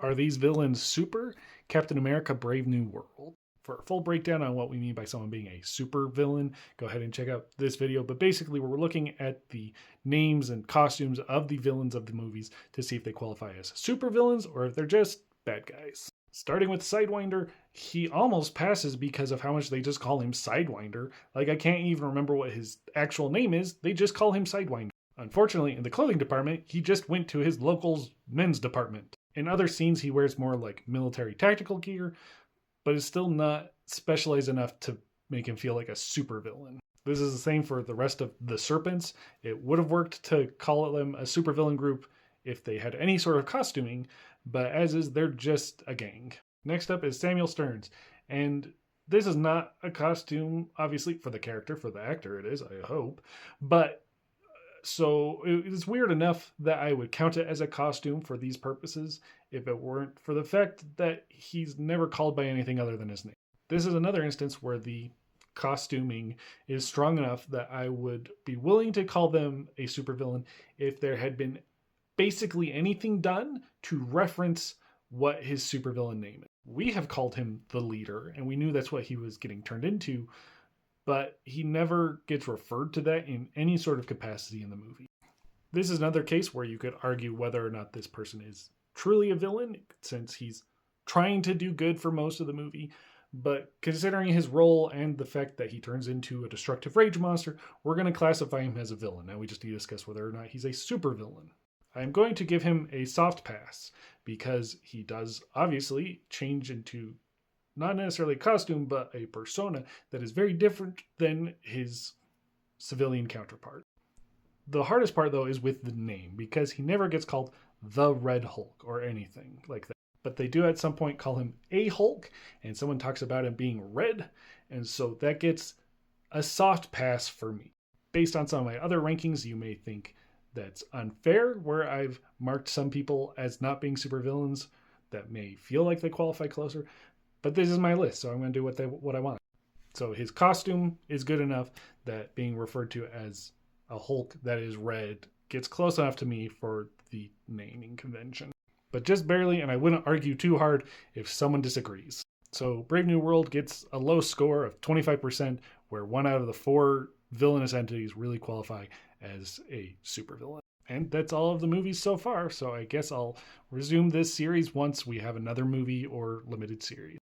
Are these villains super? Captain America Brave New World. For a full breakdown on what we mean by someone being a super villain, go ahead and check out this video. But basically, we're looking at the names and costumes of the villains of the movies to see if they qualify as super villains or if they're just bad guys. Starting with Sidewinder, he almost passes because of how much they just call him Sidewinder. Like, I can't even remember what his actual name is. They just call him Sidewinder. Unfortunately, in the clothing department, he just went to his local men's department. In other scenes, he wears more like military tactical gear, but is still not specialized enough to make him feel like a supervillain. This is the same for the rest of the Serpents. It would have worked to call them a supervillain group if they had any sort of costuming, but as is, they're just a gang. Next up is Samuel Stearns, and this is not a costume, obviously, for the character, for the actor it is, I hope, but so it's weird enough that I would count it as a costume for these purposes if it weren't for the fact that he's never called by anything other than his name. This is another instance where the costuming is strong enough that I would be willing to call them a supervillain if there had been basically anything done to reference what his supervillain name is. We have called him the leader, and we knew that's what he was getting turned into, but he never gets referred to that in any sort of capacity in the movie. This is another case where you could argue whether or not this person is truly a villain, since he's trying to do good for most of the movie, but considering his role and the fact that he turns into a destructive rage monster, we're going to classify him as a villain. Now we just need to discuss whether or not he's a supervillain. I'm going to give him a soft pass because he does obviously change into not necessarily a costume, but a persona that is very different than his civilian counterpart. The hardest part, though, is with the name, because he never gets called the Red Hulk or anything like that. But they do at some point call him a Hulk, and someone talks about him being red, and so that gets a soft pass for me. Based on some of my other rankings, you may think that's unfair, where I've marked some people as not being supervillains that may feel like they qualify closer. But this is my list, so I'm going to do what I want. So his costume is good enough that being referred to as a Hulk that is red gets close enough to me for the naming convention. But just barely, and I wouldn't argue too hard if someone disagrees. So Brave New World gets a low score of 25%, where 1 out of the 4 villainous entities really qualify as a supervillain. And that's all of the movies so far, so I guess I'll resume this series once we have another movie or limited series.